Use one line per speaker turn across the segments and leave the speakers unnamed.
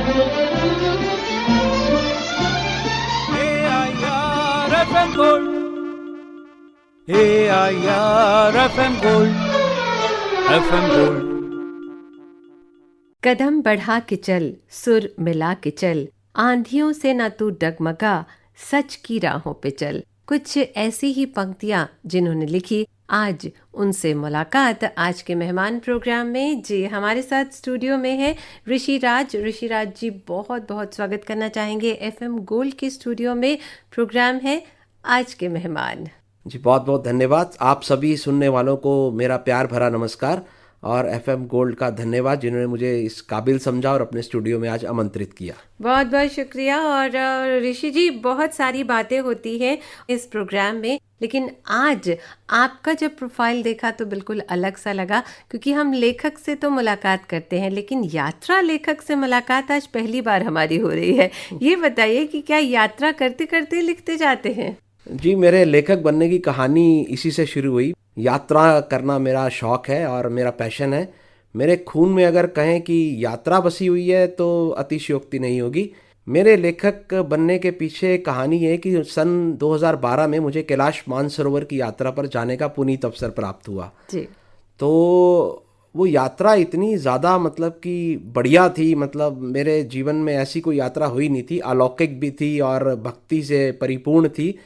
FM Gold, AIR FM Gold, FM Gold।
कदम बढ़ा के चल, सुर मिला के चल, आंधियों से ना तू डगमगा, सच की राहों पे चल। कुछ ऐसी ही पंक्तियां जिन्होंने लिखी, आज उनसे मुलाकात। आज के मेहमान प्रोग्राम में जी हमारे साथ स्टूडियो में है ऋषिराज। ऋषिराज जी, बहुत बहुत स्वागत करना चाहेंगे FM गोल्ड के स्टूडियो में। प्रोग्राम है आज के मेहमान।
जी बहुत बहुत धन्यवाद। आप सभी सुनने वालों को मेरा प्यार भरा नमस्कार और FM गोल्ड का धन्यवाद जिन्होंने मुझे इस काबिल समझा और अपने स्टूडियो में आज आमंत्रित किया।
बहुत बहुत शुक्रिया। और ऋषि जी, बहुत सारी बातें होती हैं इस प्रोग्राम में, लेकिन आज आपका जब प्रोफाइल देखा तो बिल्कुल अलग सा लगा, क्योंकि हम लेखक से तो मुलाकात करते हैं लेकिन यात्रा लेखक से मुलाकात आज पहली बार हमारी हो रही है। ये बताइए कि क्या यात्रा करते करते लिखते जाते हैं?
जी, मेरे लेखक बनने की कहानी इसी से शुरू हुई। यात्रा करना मेरा शौक़ है और मेरा पैशन है। मेरे खून में अगर कहें कि यात्रा बसी हुई है तो अतिशयोक्ति नहीं होगी। मेरे लेखक बनने के पीछे कहानी है कि सन 2012 में मुझे कैलाश मानसरोवर की यात्रा पर जाने का पुनीत अवसर प्राप्त हुआ
जी।
तो वो यात्रा इतनी ज़्यादा मतलब कि बढ़िया थी। मतलब मेरे जीवन में ऐसी कोई यात्रा हुई नहीं थी। अलौकिक भी थी और भक्ति से परिपूर्ण थी।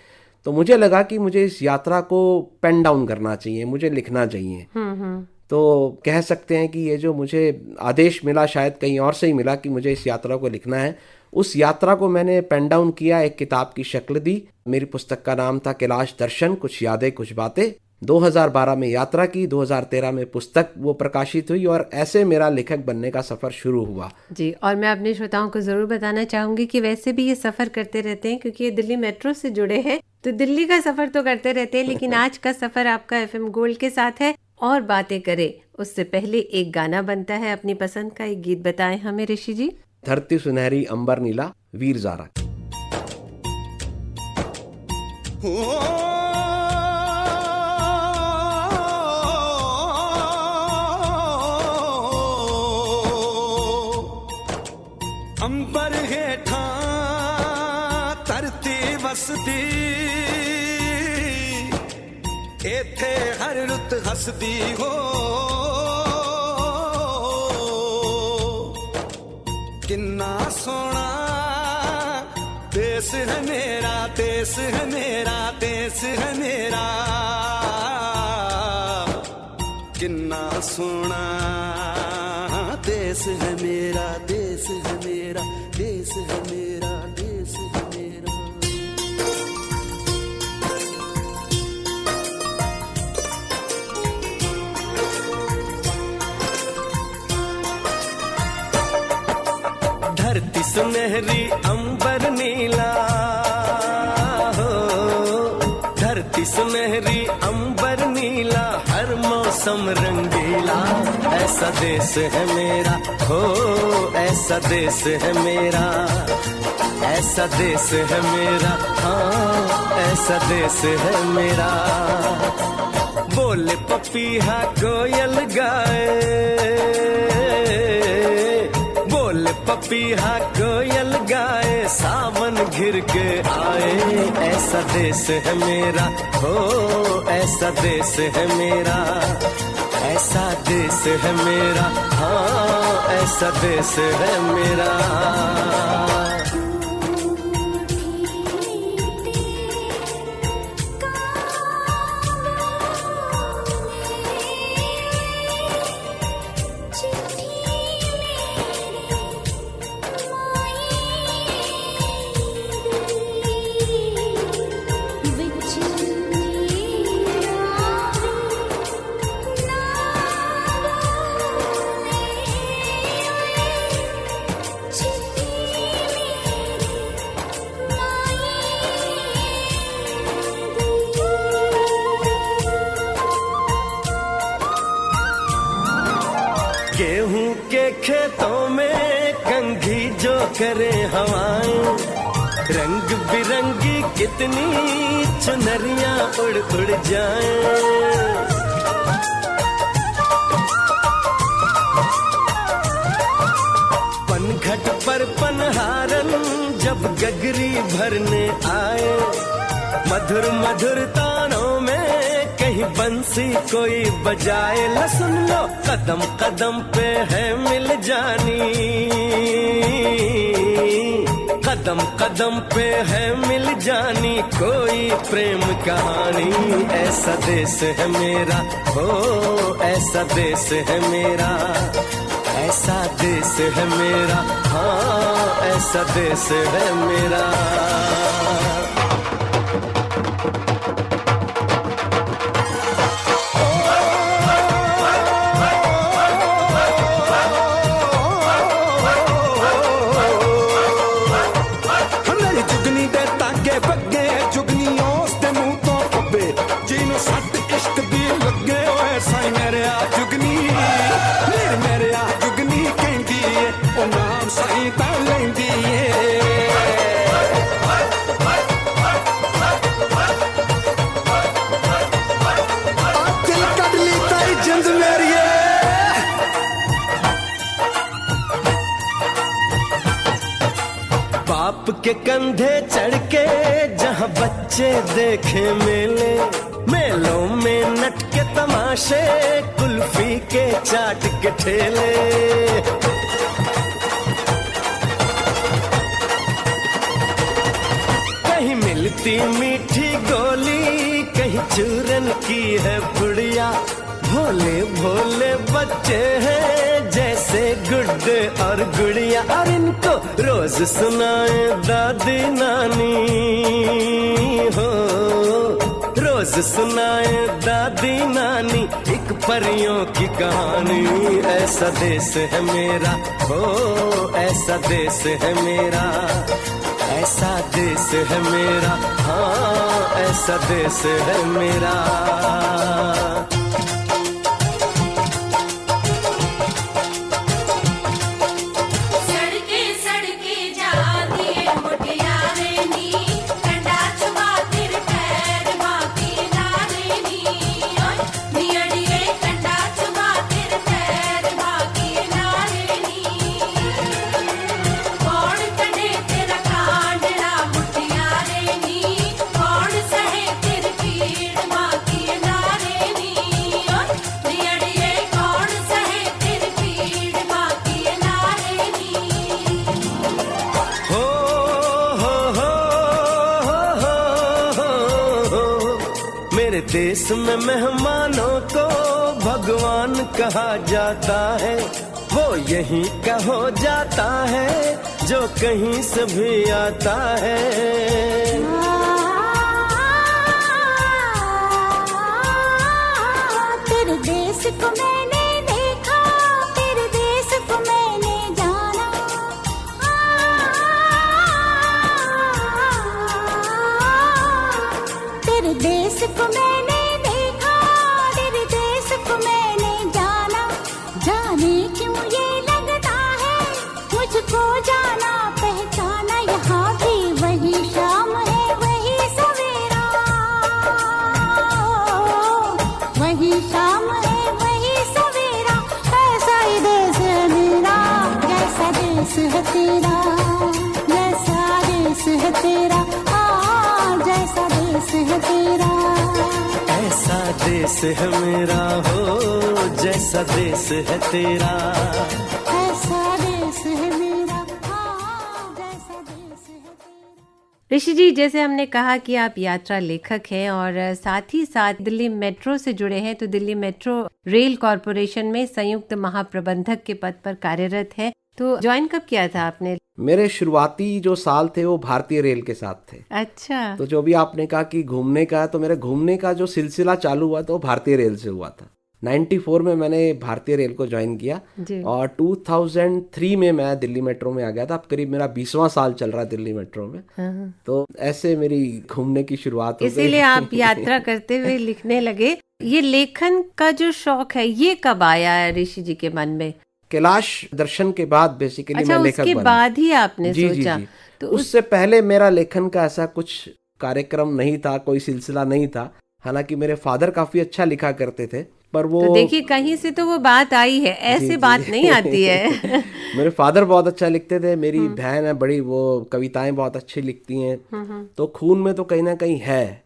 तो मुझे लगा कि मुझे इस यात्रा को पेन डाउन करना चाहिए, मुझे लिखना चाहिए। तो कह सकते हैं कि ये जो मुझे आदेश मिला शायद कहीं और से ही मिला कि मुझे इस यात्रा को लिखना है। उस यात्रा को मैंने पेन डाउन किया, एक किताब की शक्ल दी। मेरी पुस्तक का नाम था कैलाश दर्शन, कुछ यादें कुछ बातें। 2012 में यात्रा की, 2013 में पुस्तक वो प्रकाशित हुई और ऐसे मेरा लेखक बनने का सफ़र शुरू हुआ।
जी, और मैं अपने श्रोताओं को ज़रूर बताना चाहूँगी कि वैसे भी ये सफ़र करते रहते हैं, क्योंकि ये दिल्ली मेट्रो से जुड़े हैं तो दिल्ली का सफ़र तो करते रहते हैं, लेकिन आज का सफ़र आपका FM गोल्ड के साथ है। और बातें करें उससे पहले एक गाना बनता है, अपनी पसंद का एक गीत बताएं हमें ऋषि जी।
धरती सुनहरी अंबर नीला, वीर ज़ारा।
अंबर हेठा धरती वसदी, एथे हर रुत हसदी हो। किन्ना सोना देश है मेरा, देश है मेरा, देश है मेरा। किन्ना सोना देश है मेरा, देश है मेरा, देश है मेरा, देश है मेरा। धरती सुनहरी अंबर नीला हो, धरती सुनहरी अंबर नीला, हर मौसम रंगीला। ऐसा देश है मेरा हो, ऐसा देश है मेरा, ऐसा देश है मेरा, हाँ ऐसा देश है मेरा। बोले पपीहा कोयल गाए, बोले पपीहा कोयल गाए, सावन घिर के आए। ऐसा देश है मेरा हो, ऐसा देश है मेरा, ऐसा देश है मेरा, हाँ ऐसा देश है मेरा। गेहूं के खेतों में कंघी जो करे हवाएं, रंग बिरंगी कितनी चुनरियां उड़ उड़ जाएं। पनघट पर पनहारन जब गगरी भरने आए, मधुर मधुर तानों में कहीं बंसी कोई बजाए। ला सुन लो कदम कदम पे है मिल जानी, कदम कदम पे है मिल जानी कोई प्रेम कहानी। ऐसा देश है मेरा, ओ ऐसा देश है मेरा, ऐसा देश है मेरा, हाँ ऐसा देश है मेरा।
मेरी जुगनी दे ताके बगे, जुगनी उस दे मुंह तो पब्बे, जिन्हों सट इश्क दी लगे ओए साई मेरे आ जुगनी, मेरे आ जुगनी कहंदी है ओ नाम साई तां लैंदी है। दिल कट ली ताई जिंद मेरी
बाप के कंधे चढ़ के जहाँ बच्चे देखे मेले, मेलों में नट के तमाशे, कुल्फी के चाट के ठेले। कहीं मिलती मीठी गोली, कहीं चूरन की है पुड़िया। भोले भोले बच्चे हैं जैसे गुड्डे और गुड़िया, और इनको रोज सुनाए दादी नानी हो, रोज सुनाए दादी नानी एक परियों की कहानी। ऐसा देश है मेरा, हो ऐसा देश है मेरा, ऐसा देश है मेरा, हाँ ऐसा देश है मेरा। देश में मेहमानों को भगवान कहा जाता है, वो यहीं का हो जाता है जो कहीं से भी आता है।
तेरे देश को मैंने देखा, तेरे देश को मैंने जाना, तेरे देश को मैंने देखा, तेरे देश को मैंने जाना। जाने क्यों ये लगता है मुझको जाना पहचाना, यहाँ भी वही शाम है वही सवेरा, वही शाम है वही सवेरा। ऐसा ही देश है मेरा, जैसा देश है तेरा, जैसा देश है तेरा, जैसा देश है तेरा।
ऐसा देश है मेरा, हो जैसा देश है तेरा,
ऐसा देश है मेरा, जैसा देश है तेरा।
ऋषि जी, जैसे हमने कहा कि आप यात्रा लेखक हैं और साथ ही साथ दिल्ली मेट्रो से जुड़े हैं, तो दिल्ली मेट्रो रेल कॉरपोरेशन में संयुक्त महाप्रबंधक के पद पर कार्यरत हैं। तो ज्वाइन कब किया था आपने?
मेरे शुरुआती जो साल थे वो भारतीय रेल के साथ थे।
अच्छा।
तो जो भी आपने कहा कि घूमने का, तो मेरे घूमने का जो सिलसिला चालू हुआ तो भारतीय रेल से हुआ था। 94 में मैंने भारतीय रेल को ज्वाइन किया और 2003 में मैं दिल्ली मेट्रो में आ गया था। अब करीब मेरा 20वां साल चल रहा है दिल्ली मेट्रो में। तो ऐसे मेरी घूमने की शुरुआत हो गई।
इसीलिए आप यात्रा करते हुए लिखने लगे। ये लेखन का जो शौक है ये कब आया ऋषि जी के मन में?
कैलाश दर्शन के बाद बेसिकली
अच्छा,
मैं लेखक बना।
उसके बाद ही आपने
जी,
सोचा?
जी, जी।
तो
उससे पहले मेरा लेखन का ऐसा कुछ कार्यक्रम नहीं था, कोई सिलसिला नहीं था। हालांकि मेरे फादर काफी अच्छा लिखा करते थे, पर वो
तो देखिए कहीं से तो वो बात आई है, ऐसे बात नहीं आती है।
मेरे फादर बहुत अच्छा लिखते थे, मेरी बहन है बड़ी, वो कविताएं बहुत अच्छी लिखती हैं, तो खून में तो कहीं ना कहीं है।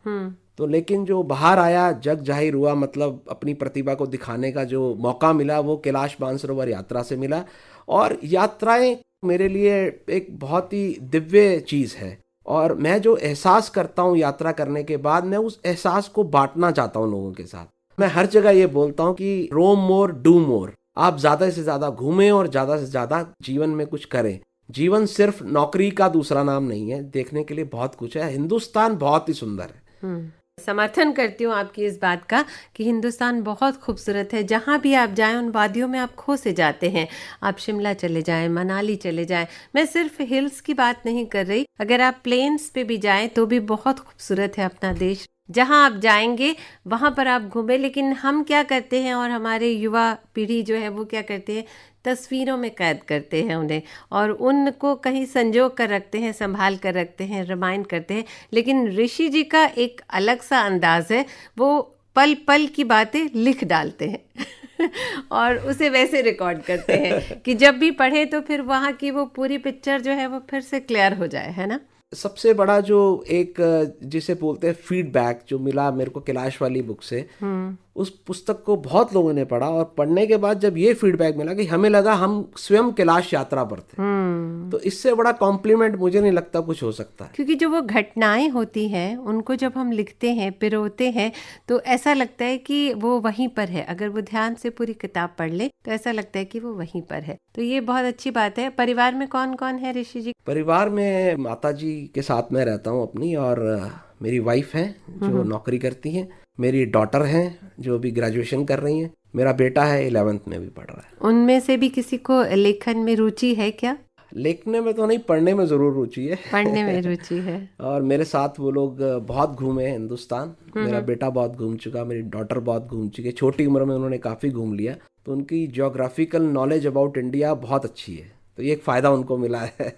तो लेकिन जो बाहर आया, जग जाहिर हुआ, मतलब अपनी प्रतिभा को दिखाने का जो मौका मिला वो कैलाश मानसरोवर यात्रा से मिला। और यात्राएं मेरे लिए एक बहुत ही दिव्य चीज़ है, और मैं जो एहसास करता हूँ यात्रा करने के बाद, मैं उस एहसास को बांटना चाहता हूँ लोगों के साथ। मैं हर जगह ये बोलता हूँ कि रोम मोर डू मोर, आप ज़्यादा से ज़्यादा घूमें और ज़्यादा से ज़्यादा जीवन में कुछ करें। जीवन सिर्फ नौकरी का दूसरा नाम नहीं है, देखने के लिए बहुत कुछ है। हिंदुस्तान बहुत ही सुंदर है।
समर्थन करती हूँ आपकी इस बात का कि हिंदुस्तान बहुत खूबसूरत है। जहाँ भी आप जाएं उन वादियों में आप खो से जाते हैं। आप शिमला चले जाएं, मनाली चले जाएं, मैं सिर्फ हिल्स की बात नहीं कर रही, अगर आप प्लेन्स पे भी जाएं तो भी बहुत खूबसूरत है अपना देश। जहाँ आप जाएंगे वहाँ पर आप घूमें। लेकिन हम क्या करते हैं, और हमारे युवा पीढ़ी जो है वो क्या करते हैं, तस्वीरों में कैद करते हैं उन्हें, और उनको कहीं संजो कर रखते हैं, संभाल कर रखते हैं, रिमाइंड करते हैं। लेकिन ऋषि जी का एक अलग सा अंदाज है, वो पल पल की बातें लिख डालते हैं और उसे वैसे रिकॉर्ड करते हैं कि जब भी पढ़े तो फिर वहाँ की वो पूरी पिक्चर जो है वो फिर से क्लियर हो जाए, है ना।
सबसे बड़ा जो एक जिसे बोलते हैं फीडबैक जो मिला मेरे को कैलाश वाली बुक से, उस पुस्तक को बहुत लोगों ने पढ़ा, और पढ़ने के बाद जब ये फीडबैक मिला कि हमें लगा हम स्वयं कैलाश यात्रा पर थे, तो इससे बड़ा कॉम्प्लीमेंट मुझे नहीं लगता कुछ हो सकता है।
क्योंकि जो वो घटनाएं होती हैं उनको जब हम लिखते हैं, पिरोते हैं, तो ऐसा लगता है कि वो वहीं पर है। अगर वो ध्यान से पूरी किताब पढ़ ले तो ऐसा लगता है कि वो वहीं पर है। तो ये बहुत अच्छी बात है। परिवार में कौन कौन है ऋषि जी?
परिवार में माता जी के साथ मैं रहता हूँ अपनी, और मेरी वाइफ है जो नौकरी करती हैं, मेरी डॉटर हैं जो अभी ग्रेजुएशन कर रही हैं, मेरा बेटा है 11th में भी पढ़ रहा है।
उनमें से भी किसी को लेखन में रुचि है क्या?
लिखने में तो नहीं, पढ़ने में जरूर रुचि है।
पढ़ने में रुचि है।
और मेरे साथ वो लोग बहुत घूमे हैं हिंदुस्तान। मेरा बेटा बहुत घूम चुका, मेरी डॉटर बहुत घूम चुकी है, छोटी उम्र में उन्होंने काफ़ी घूम लिया, तो उनकी ज्योग्राफिकल नॉलेज अबाउट इंडिया बहुत अच्छी है, तो ये एक फ़ायदा उनको मिला है।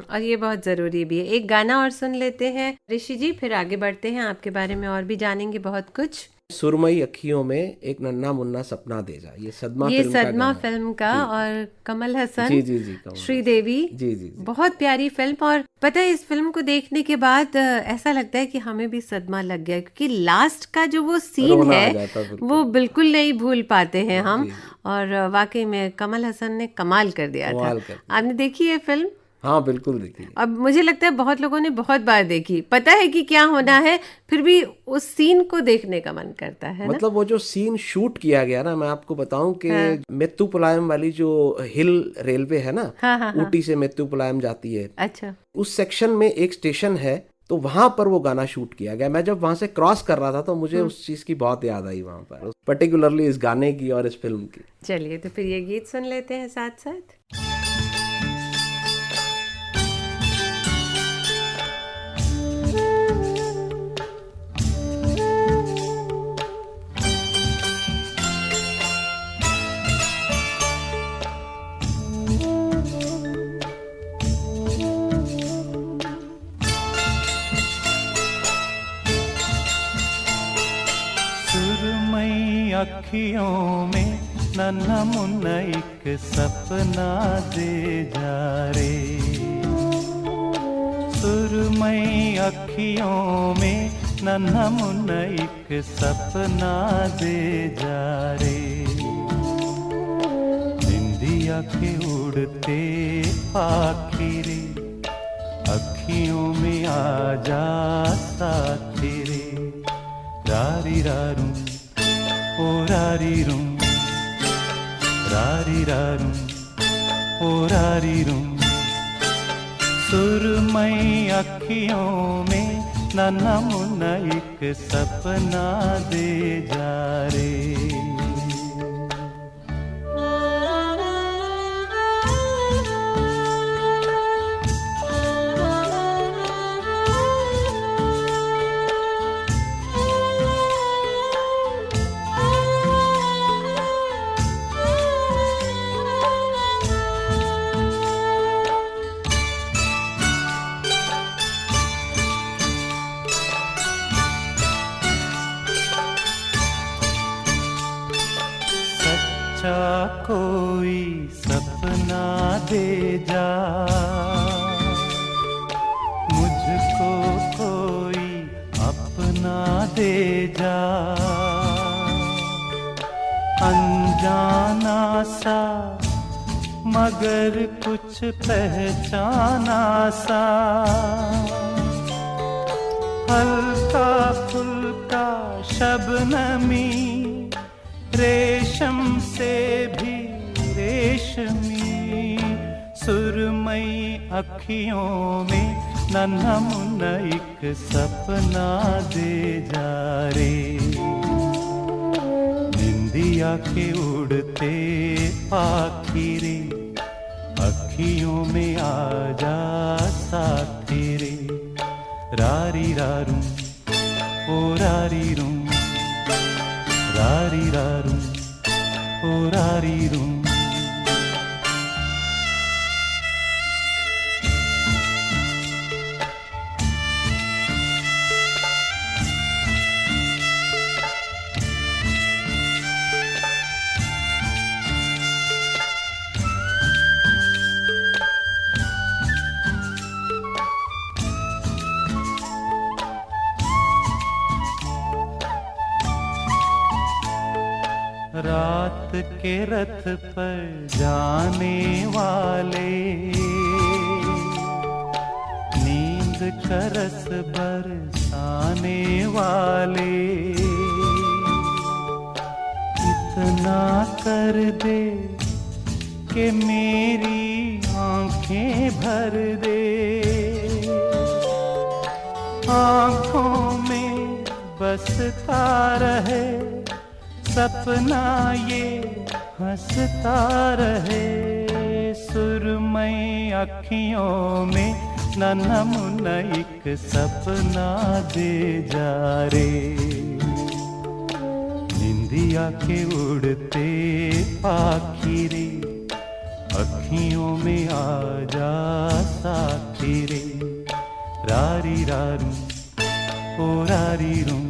और ये बहुत ज़रूरी भी है। एक गाना और सुन लेते हैं ऋषि जी, फिर आगे बढ़ते हैं, आपके बारे में और भी जानेंगे बहुत कुछ।
सुरमई अखियों में एक नन्हा मुन्ना सपना दे जा, ये सदमा
फिल्म का और कमल हसन,
जी
श्रीदेवी,
जी,
बहुत प्यारी फिल्म। और पता है इस फिल्म को देखने के बाद ऐसा लगता है कि हमें भी सदमा लग गया, क्योंकि लास्ट का जो वो सीन है वो बिल्कुल नहीं भूल पाते हैं हम। और वाकई में कमल हसन ने कमाल कर दिया था। आपने देखी है फिल्म?
हाँ बिल्कुल देखी।
अब मुझे लगता है बहुत लोगों ने बहुत बार देखी, पता है कि क्या होना है, फिर भी उस सीन को देखने का मन करता है।
मतलब वो जो सीन शूट किया गया ना, मैं आपको बताऊं कि मेत्तुपलायम वाली जो हिल रेलवे है ना, ऊटी से मेत्तुपलायम जाती है,
अच्छा,
उस सेक्शन में एक स्टेशन है, तो वहां पर वो गाना शूट किया गया। मैं जब वहां से क्रॉस कर रहा था तो मुझे उस चीज की बहुत याद आई वहां पर, पर्टिकुलरली इस गाने की और इस फिल्म की।
चलिए तो फिर ये गीत सुन लेते हैं साथ साथ।
अखियों में नन्हा मुन्ना एक सपना दे जा रे, सुरमई अखियों में नन्हा मुन्ना एक सपना दे जा रे, निंदिया के उड़ते पाखी रे, अखियों में आ जा साथी रे, रारी रारू ओ रारी रूम, रारी रारू ओ रारी रूम, सुरमई अखियों में नन्हा मुन्ना एक सपना दे जा रे। दे जा, मुझको कोई अपना दे जा, अनजाना सा मगर कुछ पहचाना सा, हल्का फुल्का शबनमी, रेशम से भी रेशमी, सुरमई अखियों में नन्हा मुन्ना एक सपना दे जा रे, निंदिया के उड़ते पाखी रे, अखियों में आ जा साथी रे, रारी रारू ओ रारी रू, रारी रारू ओ रारी रू। रात के रथ पर जाने वाले, नींद का रस बरसाने वाले, इतना कर दे कि मेरी आंखें भर दे, आंखों में बसता रहे सपना ये हंसता रहे, सुरमई अखियों में नन्हा मुन्ना एक सपना दे जा रे, निंदिया के उड़ते पाखी रे, अखियों में आ जा साथी रे, रारी रारू ओ रारी रू,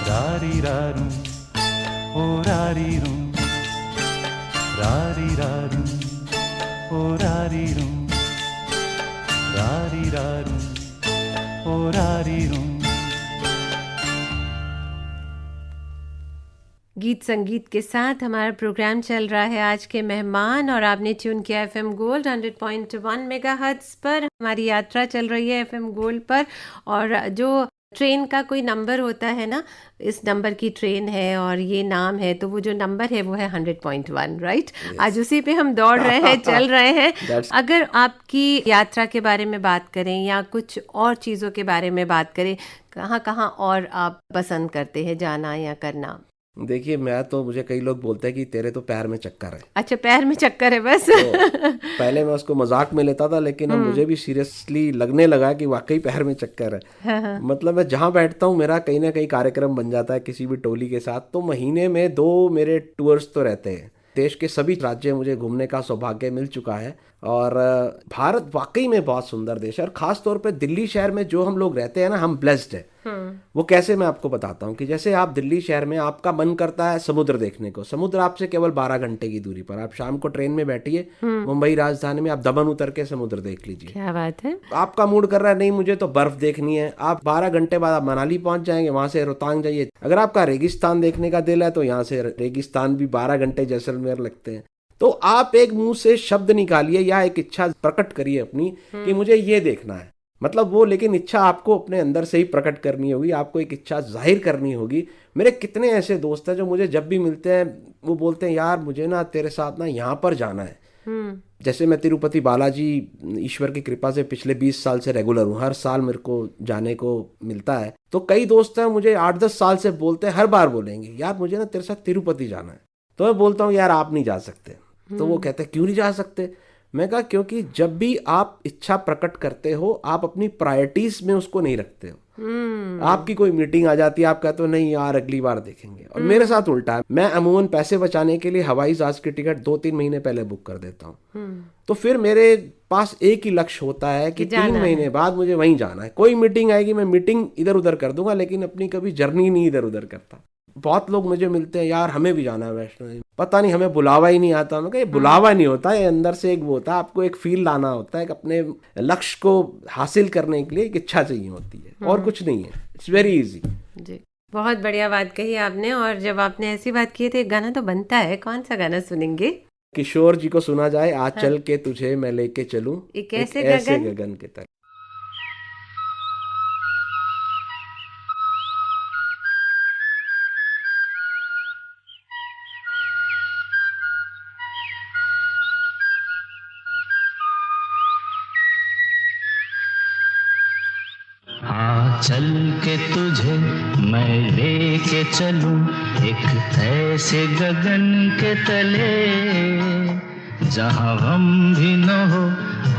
रारी रारू ओ रारी रू, रारी रारू ओ रारी रू, रारी रारू ओ रारी रू।
गीत संगीत के साथ हमारा प्रोग्राम चल रहा है आज के मेहमान, और आपने ट्यून किया एफएम गोल्ड 100.1 मेगाहर्ट्ज पर। हमारी यात्रा चल रही है एफएम गोल्ड पर, और जो ट्रेन का कोई नंबर होता है ना, इस नंबर की ट्रेन है और ये नाम है, तो वो जो नंबर है वो है 100.1, राइट? आज उसी पे हम दौड़ रहे हैं, चल रहे हैं। अगर आपकी यात्रा के बारे में बात करें या कुछ और चीज़ों के बारे में बात करें, कहाँ कहाँ और आप पसंद करते हैं जाना या करना?
देखिए, मुझे कई लोग बोलते हैं कि तेरे तो पैर में चक्कर है।
अच्छा, पैर में चक्कर है बस।
तो पहले मैं उसको मजाक में लेता था, लेकिन अब मुझे भी सीरियसली लगने लगा कि वाकई पैर में चक्कर है। मतलब मैं जहाँ बैठता हूँ मेरा कहीं ना कहीं कार्यक्रम बन जाता है किसी भी टोली के साथ, तो महीने में 2 मेरे टूर्स तो रहते हैं। देश के सभी राज्य मुझे घूमने का सौभाग्य मिल चुका है, और भारत वाकई में बहुत सुंदर देश है, और खास तौर पे दिल्ली शहर में जो हम लोग रहते हैं ना, हम ब्लेस्ड है। वो कैसे, मैं आपको बताता हूँ कि जैसे आप दिल्ली शहर में, आपका मन करता है समुद्र देखने को, समुद्र आपसे केवल 12 घंटे की दूरी पर, आप शाम को ट्रेन में बैठिए मुंबई राजधानी में, आप दमन उतर के समुद्र देख लीजिए।
क्या बात है।
आपका मूड कर रहा है नहीं मुझे तो बर्फ देखनी है, आप 12 घंटे बाद आप मनाली पहुंच जाएंगे, वहां से रोहतांग जाइए। अगर आपका रेगिस्तान देखने का दिल है तो यहाँ से रेगिस्तान भी 12 घंटे जैसलमेर लगते हैं। तो आप एक मुंह से शब्द निकालिए या एक इच्छा प्रकट करिए अपनी कि मुझे ये देखना है, मतलब वो, लेकिन इच्छा आपको अपने अंदर से ही प्रकट करनी होगी, आपको एक इच्छा जाहिर करनी होगी। मेरे कितने ऐसे दोस्त हैं जो मुझे जब भी मिलते हैं वो बोलते हैं यार मुझे ना तेरे साथ ना यहाँ पर जाना है। जैसे मैं तिरुपति बालाजी, ईश्वर की कृपा से पिछले 20 साल से रेगुलर हूँ, हर साल मेरे को जाने को मिलता है। तो कई दोस्त हैं मुझे 8-10 साल से बोलते हैं, हर बार बोलेंगे यार मुझे ना तेरे साथ तिरुपति जाना है। तो मैं बोलता हूँ यार आप नहीं जा सकते। तो वो कहते हैं क्यों नहीं जा सकते? मैं कहा क्योंकि जब भी आप इच्छा प्रकट करते हो आप अपनी प्रायोरिटीज में उसको नहीं रखते हो। आपकी कोई मीटिंग आ जाती है, आप कहते हो नहीं यार अगली बार देखेंगे। और मेरे साथ उल्टा है, मैं अमूमन पैसे बचाने के लिए हवाई जहाज की टिकट 2-3 महीने पहले बुक कर देता हूँ। तो फिर मेरे पास एक ही लक्ष्य होता है कि 3 महीने बाद मुझे वहीं जाना है। कोई मीटिंग आएगी मैं मीटिंग इधर उधर कर दूंगा, लेकिन अपनी कभी जर्नी नहीं इधर उधर करता। बहुत लोग मुझे मिलते हैं, यार हमें भी जाना है वैष्णो देवी, पता नहीं हमें बुलावा ही नहीं आता। मैं कहा, ये बुलावा नहीं होता, ये अंदर से एक वो होता है, आपको एक फील लाना होता है, एक अपने लक्ष्य को हासिल करने के लिए एक इच्छा चाहिए होती है, और कुछ नहीं है। इट्स वेरी इजी
जी, बहुत बढ़िया बात कही आपने। और जब आपने ऐसी बात की तो एक गाना तो बनता है, कौन सा गाना सुनेंगे?
किशोर जी को सुना जाए, आज चल के तुझे मैं लेके चलूं
एक ऐसे
गगन के तरफ।
चल के तुझे मैं लेके चलूं एक ऐसे गगन के तले, जहां गम भी न हो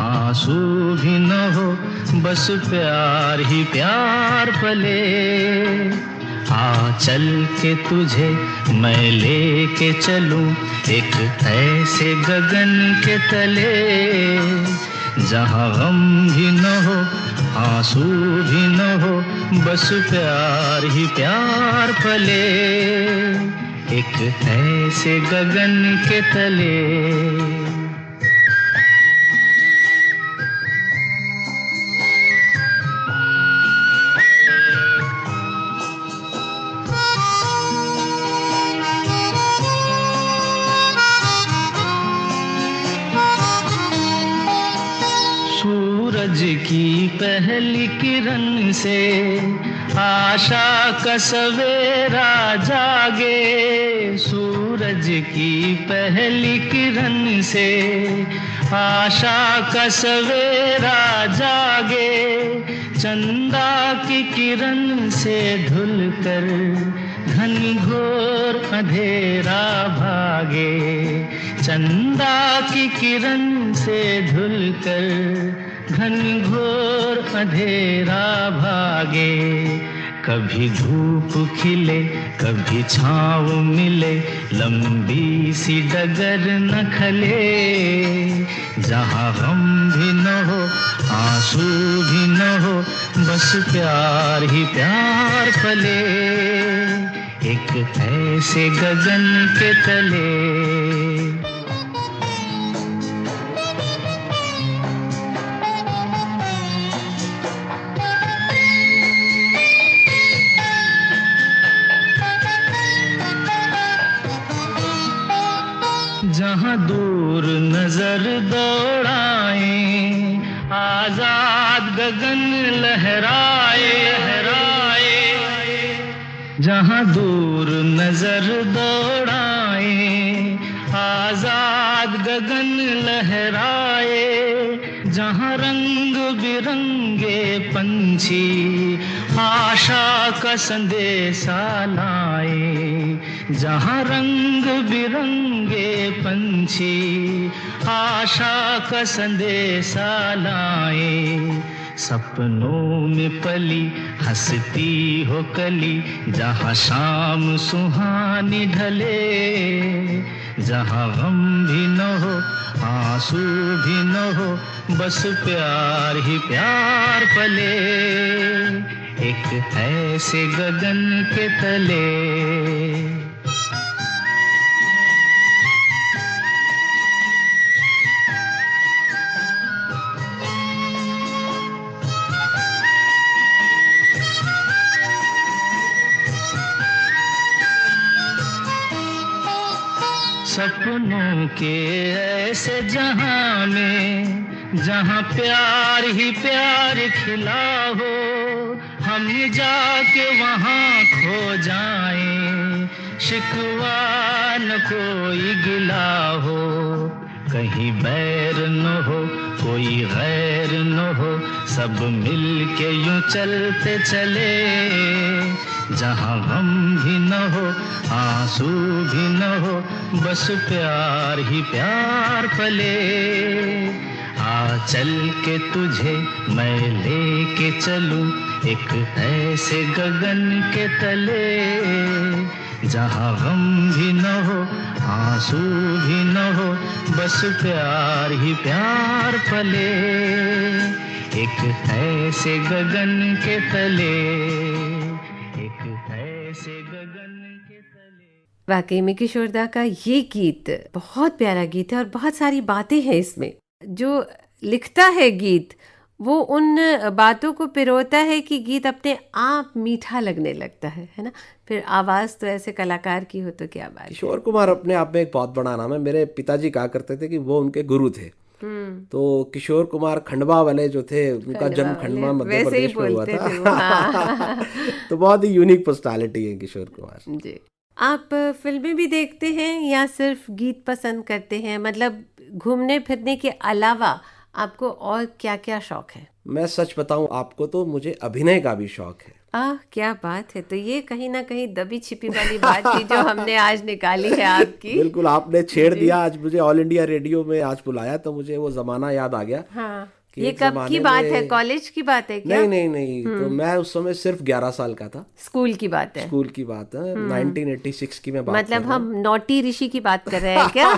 आंसू भी न हो, बस प्यार ही प्यार पले। चल के तुझे मैं लेके चलूं एक ऐसे गगन के तले, जहां गम भी न हो आंसू भी न हो, बस प्यार ही प्यार पले, एक ऐसे गगन के तले। सूरज की पहली किरण से आशा का सवेरा जागे, सूरज की पहली किरण से आशा का सवेरा जागे, चंदा की किरण से धुलकर घनघोर अंधेरा भागे, चंदा की किरण से धुलकर घनघोर अंधेरा भागे। कभी धूप खिले कभी छाँव मिले, लंबी सी डगर न खले, जहाँ गम भी न हो आंसू भी न हो, बस प्यार ही प्यार पले, एक ऐसे गगन के तले। जहाँ दूर नजर दौड़ाए, आजाद गगन लहराए, जहाँ दूर नजर दौड़ाए, आजाद गगन लहराए, जहाँ रंग बिरंगे पंछी आशा का संदेशा लाए, जहाँ रंग बिरंगे पंछी आशा का संदेशा लाए, सपनों में पली हंसती हो कली, जहाँ शाम सुहानी ढले, जहाँ गम भी न हो आंसू भी न हो, बस प्यार ही प्यार पले, एक ऐसे गगन के तले। सपनों के ऐसे जहां में, जहां प्यार ही प्यार खिला हो, हम जाके वहां खो जाएं, शिकवा न कोई गिला हो, कहीं बैर न हो कोई गैर न हो, सब मिल के यूं चलते चले, जहाँ गम भी न हो आंसू भी न हो, बस प्यार ही प्यार पले। चल के तुझे मैं लेके चलूं एक ऐसे गगन के तले, जहाँ गम भी न हो आंसू भी न हो, बस प्यार ही प्यार पले, एक ऐसे गगन के तले, एक ऐसे गगन के
वाकई में किशोरदा का ये गीत बहुत प्यारा गीत है और बहुत सारी बातें हैं इसमें। जो लिखता है गीत वो उन बातों को पिरोता है कि गीत अपने आप मीठा लगने लगता है ना। फिर आवाज़ तो ऐसे कलाकार की हो तो क्या बात।
किशोर कुमार अपने आप में एक बहुत बड़ा नाम है। मेरे पिताजी कहा करते थे कि वो उनके गुरु थे। तो किशोर कुमार खंडवा वाले जो थे, उनका जन्म खंडवा मध्य प्रदेश में हुआ था। तो बहुत ही यूनिक पर्सनालिटी है किशोर कुमार
जी। आप फिल्में भी देखते हैं या सिर्फ गीत पसंद करते हैं? मतलब घूमने फिरने के अलावा आपको और क्या क्या शौक है?
मैं सच बताऊं आपको तो मुझे अभिनय का भी शौक है।
क्या बात है। तो ये कहीं ना कहीं दबी छिपी वाली बात थी जो हमने आज निकाली है आपकी।
बिल्कुल, आपने छेड़ दिया। आज मुझे ऑल इंडिया रेडियो में आज बुलाया तो मुझे वो जमाना याद आ गया।
हाँ। ये कब की बात है? कॉलेज की बात है क्या?
नहीं। तो मैं उस समय सिर्फ 11 साल का था।
स्कूल की बात है?
स्कूल की बात है, 1986 की मैं बात
मतलब
कर रहा
हम नौटी ऋषि की बात कर रहे हैं क्या?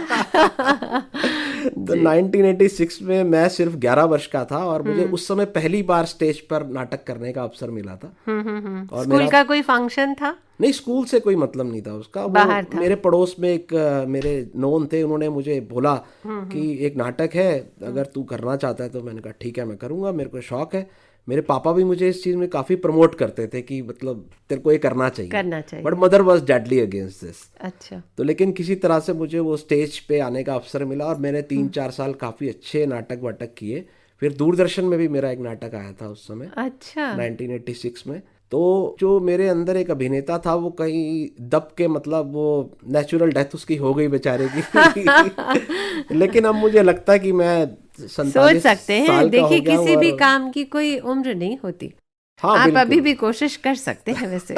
तो 1986 में मैं सिर्फ 11 वर्ष का था और मुझे उस समय पहली बार स्टेज पर नाटक करने का अवसर मिला था।
और स्कूल का कोई फंक्शन था?
नहीं, स्कूल से कोई मतलब नहीं था उसका।
बाहर था।
मेरे पड़ोस में एक मेरे नोन थे, उन्होंने मुझे बोला कि एक नाटक है, अगर तू करना चाहता है तो। मैंने कहा ठीक है, मैं करूंगा, मेरे को शौक है। मेरे पापा भी मुझे इस चीज में काफी प्रमोट करते थे कि मतलब तेरे को ये करना चाहिए। But mother was deadly against this.
अच्छा।
तो लेकिन किसी तरह से मुझे वो स्टेज पे आने का अवसर मिला और मैंने 3-4 साल काफी अच्छे नाटक वाटक किए। फिर दूरदर्शन में भी मेरा एक नाटक आया था उस समय।
अच्छा।
1986 में। तो जो मेरे अंदर एक अभिनेता था वो कहीं दब के, मतलब वो नेचुरल डेथ उसकी हो गई बेचारे की। लेकिन अब मुझे लगता है कि मैं
सोच सकते हैं, देखिए किसी भी काम की कोई उम्र नहीं होती। हाँ, आप अभी भी कोशिश कर सकते हैं वैसे।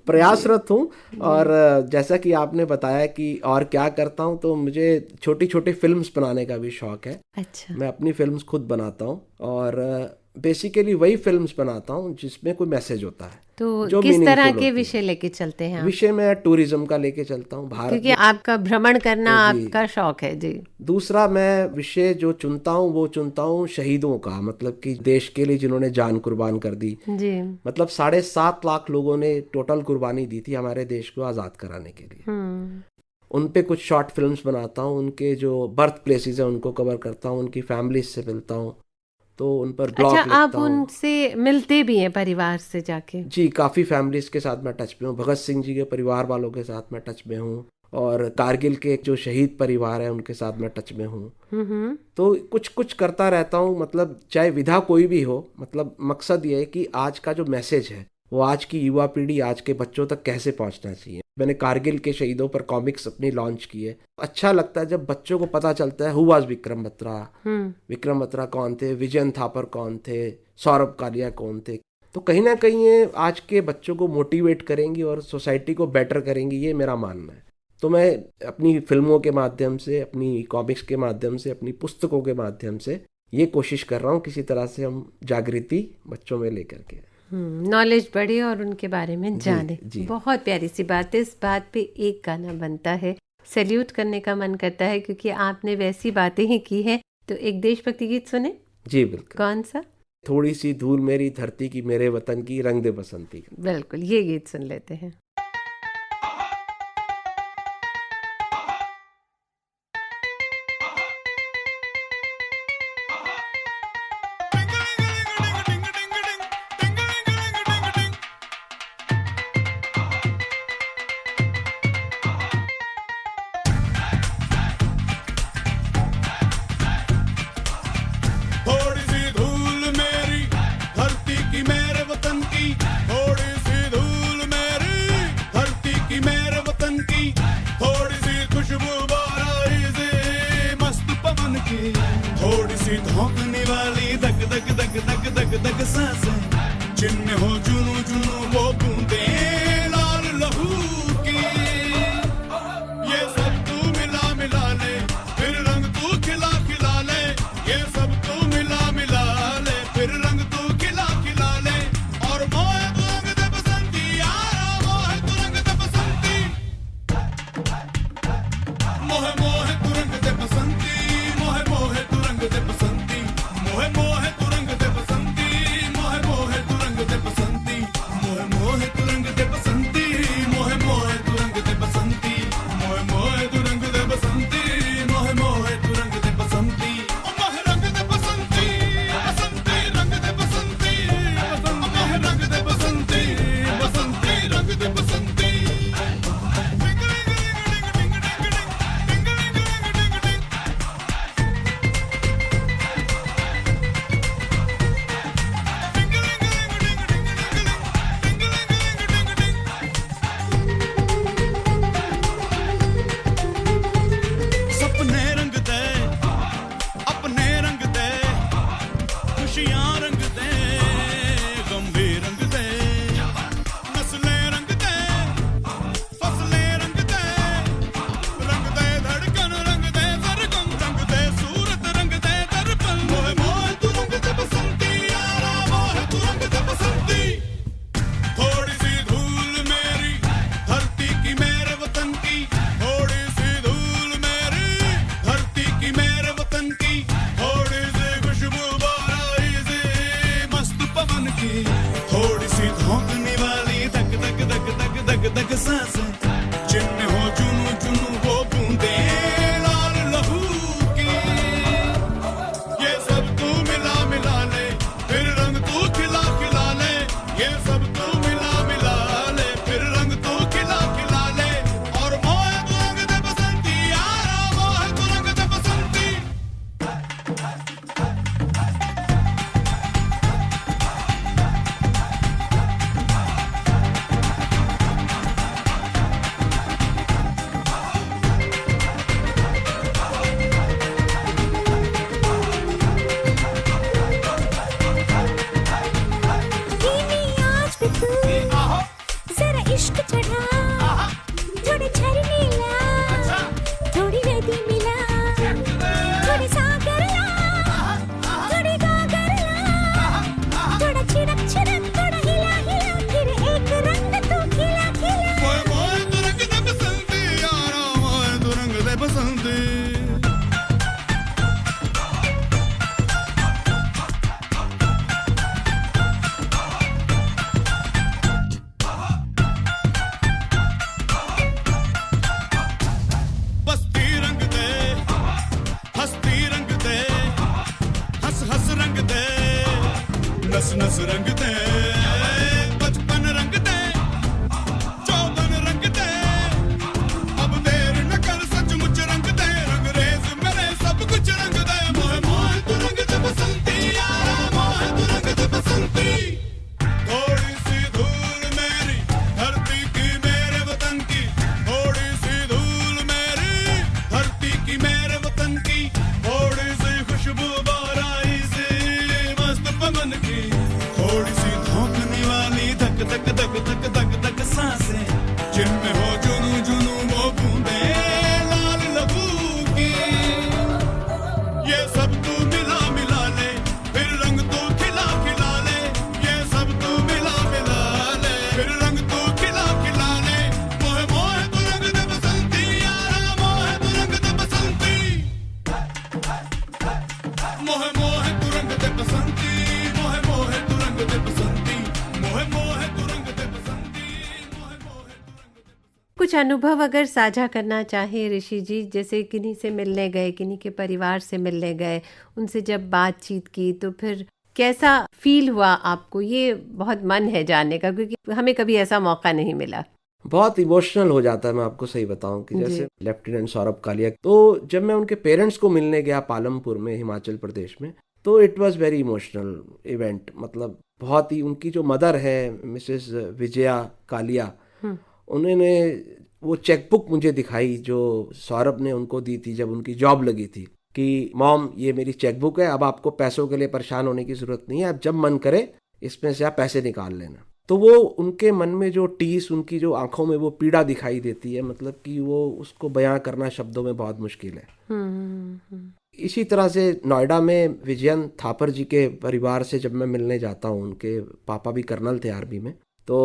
प्रयासरत हूँ। और जैसा कि आपने बताया कि और क्या करता हूँ, तो मुझे छोटी छोटी फिल्म्स बनाने का भी शौक है।
अच्छा।
मैं अपनी फिल्म्स खुद बनाता हूँ और बेसिकली वही फिल्म्स बनाता हूँ जिसमें कोई मैसेज होता है।
तो जो किस तरह के विषय लेके चलते हैं?
विषय में टूरिज्म का लेके चलता हूँ, भारत,
क्योंकि आपका भ्रमण करना आपका शौक है जी।
दूसरा मैं विषय जो चुनता हूँ वो चुनता हूँ शहीदों का, मतलब कि देश के लिए जिन्होंने जान कुर्बान कर दी
जी।
मतलब 7.5 लाख लोगों ने टोटल कुर्बानी दी थी हमारे देश को आजाद कराने के लिए। उन पे कुछ शॉर्ट फिल्म्स बनाता हूँ, उनके जो बर्थ प्लेसेस है उनको कवर करता हूँ, उनकी फैमिलीज से मिलता हूँ, तो उन पर ब्लॉग लिखता हूँ।
आप उनसे मिलते भी हैं परिवार से जाके?
जी, काफ़ी फैमिलीज के साथ मैं टच में हूँ। भगत सिंह जी के परिवार वालों के साथ मैं टच में हूँ और कारगिल के जो शहीद परिवार है उनके साथ मैं टच में हूँ। तो कुछ कुछ करता रहता हूँ, मतलब चाहे विधा कोई भी हो। मतलब मकसद ये है कि आज का जो मैसेज है वो आज की युवा पीढ़ी, आज के बच्चों तक कैसे पहुंचना चाहिए। मैंने कारगिल के शहीदों पर कॉमिक्स अपनी लॉन्च की है। अच्छा लगता है जब बच्चों को पता चलता है हु वाज विक्रम बत्रा, विक्रम बत्रा कौन थे, विजयन थापर कौन थे, सौरभ कालिया कौन थे। तो कहीं ना कहीं ये आज के बच्चों को मोटिवेट करेंगी और सोसाइटी को बेटर करेंगी, ये मेरा मानना है। तो मैं अपनी फिल्मों के माध्यम से, अपनी कॉमिक्स के माध्यम से, अपनी पुस्तकों के माध्यम से ये कोशिश कर रहा हूँ किसी तरह से हम जागृति बच्चों में लेकर के
नॉलेज बढ़े और उनके बारे में जाने। बहुत प्यारी सी बात है। इस बात पे एक गाना बनता है, सैल्यूट करने का मन करता है, क्योंकि आपने वैसी बातें ही की हैं। तो एक देशभक्ति गीत सुने?
जी बिल्कुल।
कौन सा?
थोड़ी सी धूल मेरी धरती की, मेरे वतन की, रंग दे बसंती।
बिल्कुल, ये गीत सुन लेते हैं।
मोहे खुशियां रंग दे, गम भी रंग दे, नस्लें रंग दे, फसलें रंग दे, धड़कन रंग दे, सरगम रंग दे, सूरत रंग दे, दर्पण मोहे मोहे तू रंग दे बसंती यारा, मोहे तू रंग दे बसंती। थोड़ी सी धूल मेरी धरती की मेरे वतन की, थोड़ी सी धूल मेरी धरती की मेरे वतन की, थोड़ी सी खुशबू बाराई से मस्त पवन की, थोड़ी सी धोंकने वाली धक धक धक धक धक धक सांसें, जिनमें हो जुनू जुनू वो बूंदे लाल लहू की, ये सब तू मिला मिला ले, फिर रंग तू खिला खिला ले, ये सब तू मिला मिला ले, फिर रंग तू खिला खिला ले, और मोहे तू रंग दे बसंती यारा, मोहे तू रंग दे बसंती।
धीमी आंच पे तू जरा इश्क चढ़ा, थोड़े झरने ला, थोड़ी नदी मिला, थोड़ी सागर ला, थोड़ी गागर ला, थोड़ा छिड़क छिड़क, थोड़ा हिला हिला, फिर एक रंग तू खिला खिला।
मोहे मोहे तू रंग दे बसंती यारा, मोहे तू रंग दे बसंती। बस्ती रंग दे, हस्ती रंग दे, हंस हंस रंग दे, नस नस रंग दे, बचपन रंग दे, चौबन रंग दे, अब देर न कर सचमुच रंग दे, रंग रेज मेरे सब कुछ रंग दे, मोहे मोहे तू रंग दे बसंती यारा, मोहे तू रंग दे बसंती। थोड़ी सी धूल मेरी धरती की मेरे वतन की, थोड़ी सी धूल मेरी धरती की मेरे वतन की, थोड़ी सी खुशबू बाराई से मस्त पवन की, थोड़ी सी धोंकने वाली धक धक धक धक धक धक सांसें, जिनमें हो जुनू जुनू वो बूंदे लाल लहू की, ये सब तू मिला मिला ले, फिर रंग तू खिला खिला ले, ये सब तू मिला मिला ले, फिर रंग तू खिला खिला ले, मोहे मोहे तू रंग दे बसंती यारा, मोहे तू रंग दे बसंती। मोहे मोहे तू रंग दे बसंती, मोहे मोहे तू रंग दे बसंती, मोहे मोहे तू रंग दे बसंती, मोहे मोहे तू रंग दे।
कुछ अनुभव अगर साझा करना चाहे ऋषि जी, जैसे किन्हीं से मिलने गए, किन्हीं के परिवार से मिलने गए, उनसे जब बातचीत की तो फिर कैसा फील हुआ आपको? ये बहुत मन है जानने का, क्योंकि हमें कभी ऐसा मौका नहीं मिला।
बहुत इमोशनल हो जाता है। मैं आपको सही बताऊं कि जैसे लेफ्टिनेंट सौरभ कालिया, तो जब मैं उनके पेरेंट्स को मिलने गया पालमपुर में, हिमाचल प्रदेश में, तो it was very emotional event. मतलब बहुत ही, उनकी जो मदर है मिसेस विजया कालिया, उन्होंने वो चेकबुक मुझे दिखाई जो सौरभ ने उनको दी थी जब उनकी जॉब लगी थी, कि मॉम ये मेरी चेकबुक है, अब आपको पैसों के लिए परेशान होने की जरूरत नहीं है, अब जब मन करे इसमें से आप पैसे निकाल लेना। तो वो उनके मन में जो टीस, उनकी जो आंखों में वो पीड़ा दिखाई देती है, मतलब कि वो उसको बयां करना शब्दों में बहुत मुश्किल है। इसी तरह से नोएडा में विजयन थापर जी के परिवार से जब मैं मिलने जाता हूँ, उनके पापा भी कर्नल थे आर्मी में, तो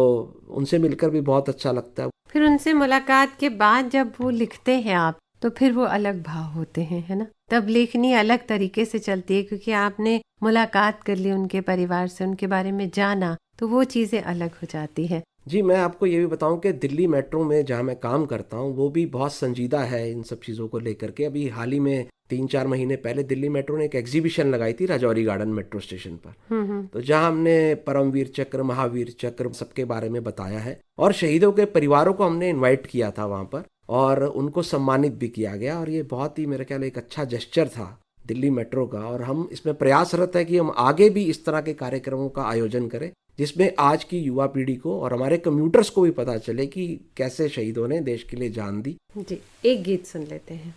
उनसे मिलकर भी बहुत अच्छा लगता है।
फिर उनसे मुलाकात के बाद जब वो लिखते हैं आप, तो फिर वो अलग भाव होते हैं, है ना? तब लेखनी अलग तरीके से चलती है, क्योंकि आपने मुलाकात कर ली उनके परिवार से, उनके बारे में जाना, तो वो चीजें अलग हो जाती है।
जी, मैं आपको ये भी बताऊं कि दिल्ली मेट्रो में जहां मैं काम करता हूं, वो भी बहुत संजीदा है इन सब चीज़ों को लेकर के। अभी हाल ही में 3-4 महीने पहले दिल्ली मेट्रो ने एक एग्जीबिशन लगाई थी राजौरी गार्डन मेट्रो स्टेशन पर, तो जहां हमने परमवीर चक्र, महावीर चक्र सबके बारे में बताया है, और शहीदों के परिवारों को हमने इन्वाइट किया था वहां पर, और उनको सम्मानित भी किया गया। और ये बहुत ही मेरे ख्याल एक अच्छा जेस्चर था दिल्ली मेट्रो का, और हम इसमें प्रयासरत है कि हम आगे भी इस तरह के कार्यक्रमों का आयोजन करें, जिसमें आज की युवा पीढ़ी को और हमारे कम्यूटर्स को भी पता चले कि कैसे शहीदों ने देश के लिए जान दी।
जी, एक गीत सुन लेते हैं।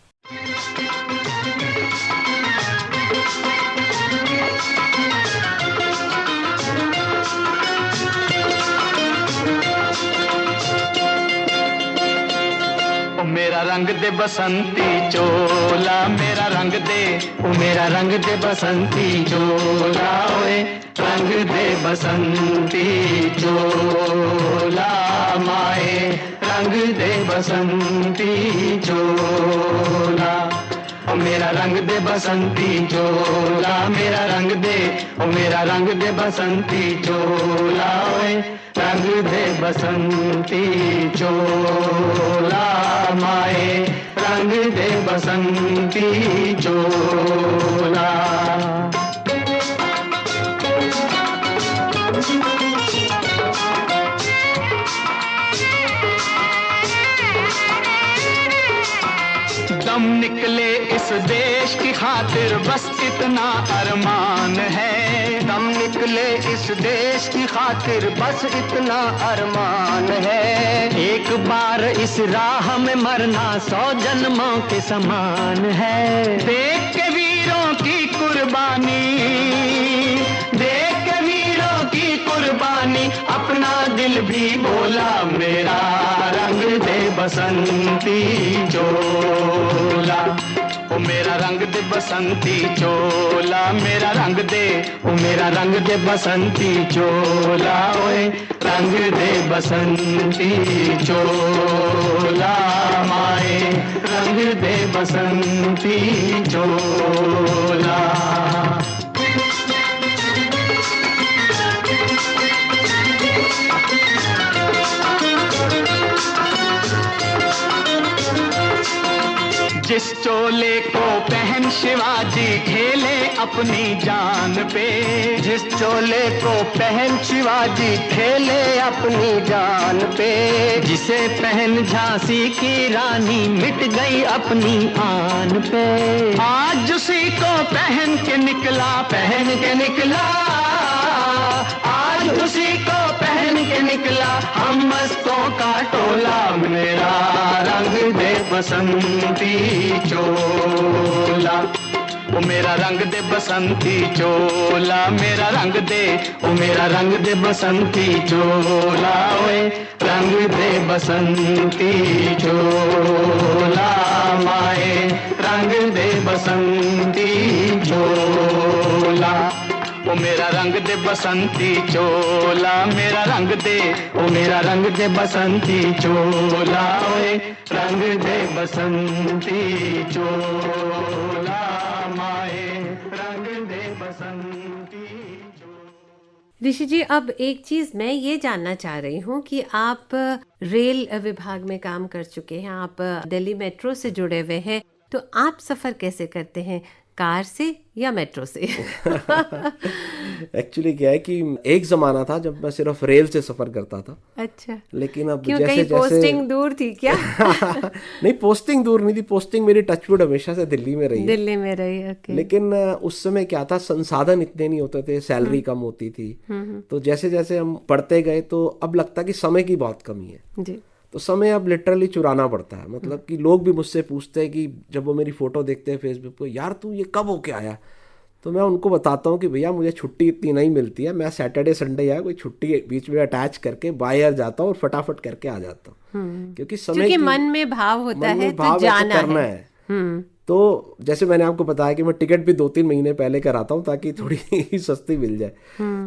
रंग दे बसंती चोला, मेरा रंग दे, ओ मेरा रंग दे बसंती चोला, ओए रंग दे बसंती चोला, माए रंग दे बसंती चोला, ओ मेरा रंग दे बसंती चोला, मेरा रंग दे, ओ मेरा रंग दे बसंती चोला, ओए रंग दे बसंती चोला, माए रंग दे बसंती चोला। दम निकले इस देश की खातिर बस इतना अरमान है, दम निकले इस देश की खातिर बस इतना अरमान है, एक बार इस राह में मरना 100 जन्मों के समान है। देख के वीरों की कुर्बानी, देख के वीरों की कुर्बानी, अपना दिल भी बोला मेरा रंग दे बसंती चोला, ओ मेरा रंग दे बसंती चोला, मेरा रंग दे, ओ मेरा रंग दे बसंती चोला, ओए रंग दे बसंती चोला, माए रंग दे बसंती चोला। जिस चोले को पहन शिवाजी खेले अपनी जान पे, जिस चोले को पहन शिवाजी खेले अपनी जान पे, जिसे पहन झांसी की रानी मिट गई अपनी आन पे, आज उसी को पहन के निकला, पहन के निकला, आज उसी को पहन के निकला हम मस्तों का टोला, मेरा रंग दे बसंती चोला, ओ मेरा रंग दे बसंती चोला, मेरा रंग दे, ओ मेरा रंग दे बसंती चोला, ओए रंग दे बसंती चोला, माए रंग दे बसंती चोला, ओ मेरा रंग दे बसंती चोला, मेरा रंग दे, ओ मेरा रंग दे बसंती चोला, ओए रंग दे बसंती चोला, माए रंग दे बसंती चोला।
ऋषि जी, अब एक चीज मैं ये जानना चाह रही हूँ कि आप रेल विभाग में काम कर चुके हैं, आप दिल्ली मेट्रो से जुड़े हुए हैं, तो आप सफर कैसे करते हैं, कार से या मेट्रो से?
एक्चुअली क्या है कि एक जमाना था जब मैं सिर्फ रेल से सफर करता था।
अच्छा।
लेकिन अब
क्यों,
जैसे
कहीं
जैसे
पोस्टिंग दूर थी क्या?
नहीं, पोस्टिंग दूर नहीं थी, पोस्टिंग मेरी टचवुड हमेशा से दिल्ली में रही है।
दिल्ली में रही, ओके।
लेकिन उस समय क्या था, संसाधन इतने नहीं होते थे, सैलरी कम होती थी, तो जैसे जैसे हम पढ़ते गए तो अब लगता कि समय की बहुत कमी है
जी।
तो समय अब लिटरली चुराना पड़ता है। मतलब कि लोग भी मुझसे पूछते हैं कि जब वो मेरी फ़ोटो देखते हैं फेसबुक पे, यार तू ये कब होके आया, तो मैं उनको बताता हूँ कि भैया मुझे छुट्टी इतनी नहीं मिलती है, मैं सैटरडे संडे या कोई छुट्टी बीच में अटैच करके बाय ईयर जाता हूँ और फटाफट करके आ जाता हूँ, क्योंकि समय
क्योंकि मन में भाव होता है तो
भाव
जाना
करना है। तो जैसे मैंने आपको बताया कि मैं टिकट भी 2-3 महीने पहले कराता हूँ ताकि थोड़ी सस्ती मिल जाए।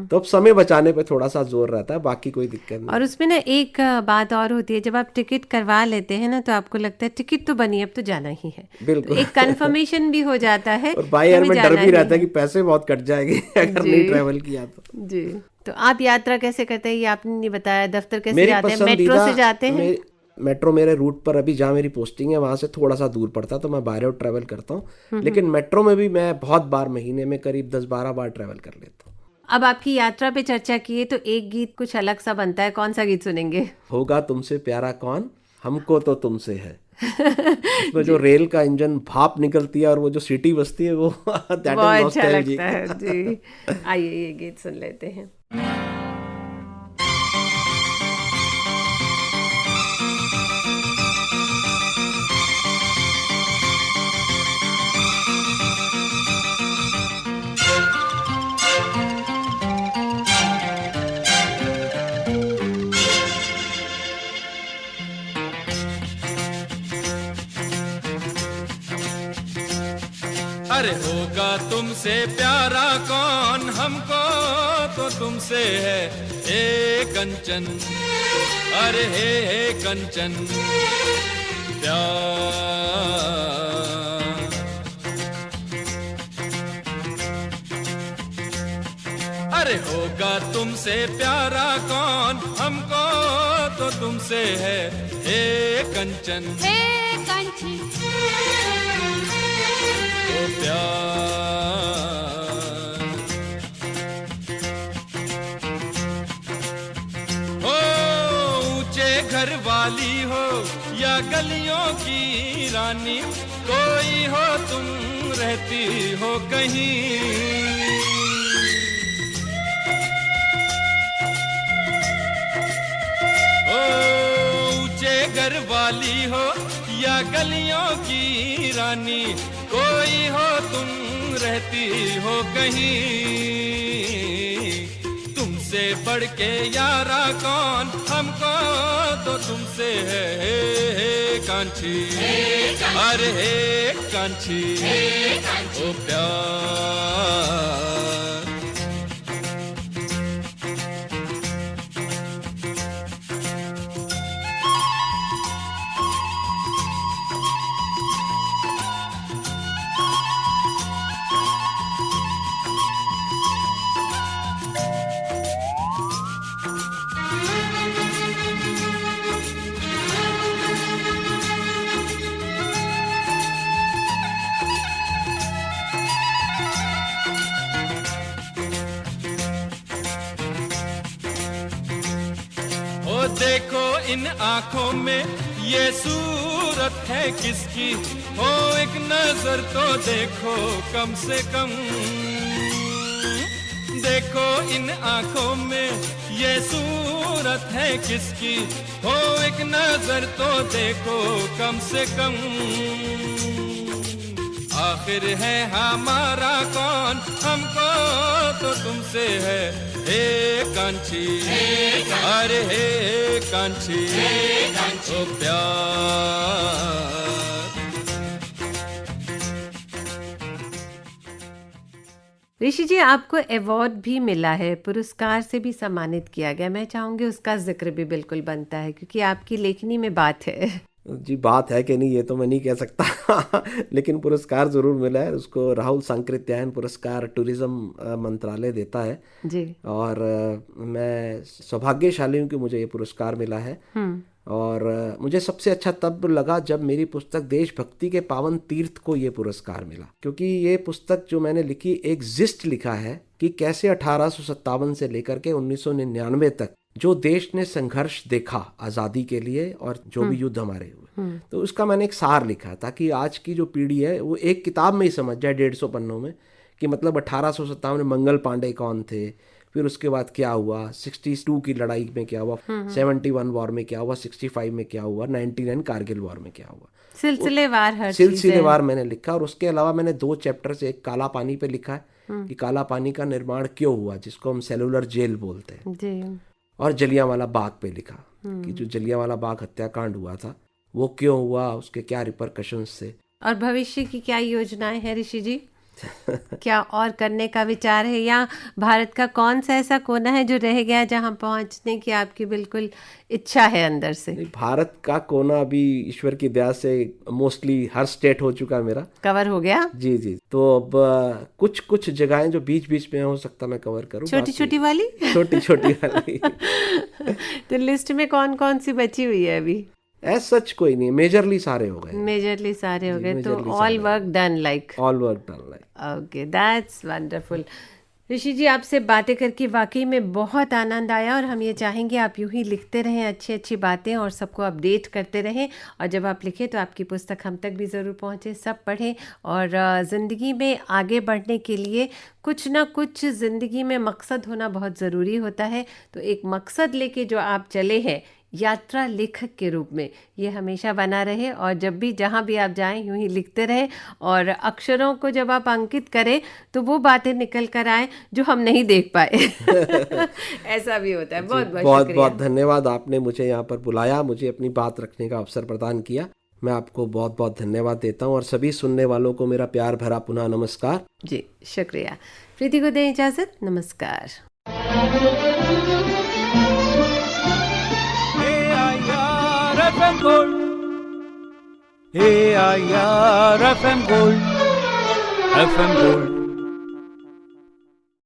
तो अब समय बचाने पे थोड़ा सा जोर रहता है, बाकी कोई दिक्कत नहीं।
और उसमें ना एक बात और होती है, जब आप टिकट करवा लेते हैं ना तो आपको लगता है टिकट तो बनी, अब तो जाना ही है।
बिल्कुल।
तो एक कंफर्मेशन भी हो जाता है
और बाय एयर में डर भी रहता है कि पैसे बहुत कट जाएंगे अगर नहीं ट्रेवल किया तो।
जी। तो आप यात्रा कैसे करते हैं ये आपने नहीं बताया, दफ्तर कैसे जाते हैं, मेट्रो से जाते हैं?
मेट्रो मेरे रूट पर, अभी जहाँ मेरी पोस्टिंग है वहाँ से थोड़ा सा दूर पड़ता है तो मैं बाय रोड ट्रैवल करता हूँ, लेकिन मेट्रो में भी मैं बहुत बार, महीने में करीब 10-12 बार ट्रैवल कर लेता हूँ।
अब आपकी यात्रा पे चर्चा की तो एक गीत कुछ अलग सा बनता है, कौन सा गीत सुनेंगे?
होगा तुमसे प्यारा कौन, हमको तो तुमसे है। उसमें जो रेल का इंजन भाप निकलती है और वो जो सीटी बजती है वो
बहुत अच्छा लगता है जी। आइए ये गीत सुन लेते हैं।
तुमसे प्यारा कौन, हमको तो तुमसे है हे कंचन, अरे हे कंचन प्यार। अरे होगा तुमसे प्यारा कौन, हमको तो तुमसे है हे कंचन,
हे कंचन
ओ प्यार। हो ऊंचे घर वाली हो या गलियों की रानी, कोई हो तुम रहती हो कहीं। ऊंचे घर वाली हो या गलियों की रानी, कोई हो तुम रहती हो कहीं। तुमसे बढ़ के यारा कौन, हमको तो तुमसे है हे कांची, अरे हे कांची ओ प्यार। देखो इन आंखों में ये सूरत है किसकी, हो एक नजर तो देखो कम से कम। देखो इन आंखों में ये सूरत है किसकी, हो एक नजर तो देखो कम से कम। आखिर है हमारा कौन, हमको तो तुमसे है हे कांची, अरे हे कांची ओ प्यार।
ऋषि जी, आपको अवार्ड भी मिला है, पुरस्कार से भी सम्मानित किया गया। मैं चाहूंगी उसका जिक्र भी बिल्कुल बनता है, क्योंकि आपकी लेखनी में बात है।
जी, बात है कि नहीं ये तो मैं नहीं कह सकता लेकिन पुरस्कार जरूर मिला है। उसको राहुल सांकृत्यायन पुरस्कार टूरिज्म मंत्रालय देता है
जी।
और मैं सौभाग्यशाली हूँ कि मुझे ये पुरस्कार मिला है। और मुझे सबसे अच्छा तब लगा जब मेरी पुस्तक देशभक्ति के पावन तीर्थ को ये पुरस्कार मिला, क्योंकि ये पुस्तक जो मैंने लिखी एक जिस्ट लिखा है कि कैसे 1857 से लेकर के 1999 तक जो देश ने संघर्ष देखा आज़ादी के लिए और जो भी युद्ध हमारे हुए, तो उसका मैंने एक सार लिखा ताकि आज की जो पीढ़ी है वो एक किताब में ही समझ जाए 150 पन्नों में कि मतलब 1857 में मंगल पांडे कौन थे, फिर उसके बाद क्या हुआ, 62 की लड़ाई में क्या हुआ, 71 वॉर में क्या हुआ, 65 में क्या हुआ, 99 कारगिल वॉर में क्या हुआ, सिलसिलेवार मैंने लिखा। और उसके अलावा मैंने 2 चैप्टर से एक काला पानी पे लिखा है कि काला पानी का निर्माण क्यों हुआ, जिसको हम सेलुलर जेल बोलते हैं, और जलियांवाला बाग पे लिखा कि जो जलियांवाला बाग हत्याकांड हुआ था वो क्यों हुआ, उसके क्या रिपरकशंस थे।
और भविष्य की क्या योजनाएं हैं ऋषि जी? क्या और करने का विचार है, या भारत का कौन सा ऐसा कोना है जो रह गया जहां पहुंचने की आपकी बिल्कुल इच्छा है अंदर से?
भारत का कोना अभी ईश्वर की दया से मोस्टली हर स्टेट हो चुका है, मेरा
कवर हो गया।
जी जी। तो अब कुछ जगहें जो बीच बीच में हो सकता मैं कवर करूं,
छोटी छोटी वाली तो लिस्ट में कौन कौन सी बची हुई है अभी?
सच कोई नहीं, मेजरली सारे हो गए।
तो all work done like. Okay, that's wonderful. Rishi ji, आपसे बातें करके वाकई में बहुत आनंद आया, और हम ये चाहेंगे आप यूं ही लिखते रहें अच्छी अच्छी बातें और सबको अपडेट करते रहें। और जब आप लिखें तो आपकी पुस्तक हम तक भी ज़रूर पहुंचे, सब पढ़ें। और ज़िंदगी में आगे बढ़ने के लिए कुछ ना कुछ ज़िंदगी में मकसद होना बहुत ज़रूरी होता है। तो एक मकसद लेके जो आप चले हैं यात्रा लेखक के रूप में, ये हमेशा बना रहे, और जब भी जहाँ भी आप जाएं यूं ही लिखते रहें, और अक्षरों को जब आप अंकित करें तो वो बातें निकल कर आए जो हम नहीं देख पाए ऐसा भी होता है। बहुत बहुत
बहुत धन्यवाद, आपने मुझे यहाँ पर बुलाया, मुझे अपनी बात रखने का अवसर प्रदान किया। मैं आपको बहुत बहुत धन्यवाद देता हूँ और सभी सुनने वालों को मेरा प्यार भरा पुनः नमस्कार।
जी शुक्रिया। प्रीति को दें इजाजत, नमस्कार।
AIR FM Gold, AIR FM Gold, FM Gold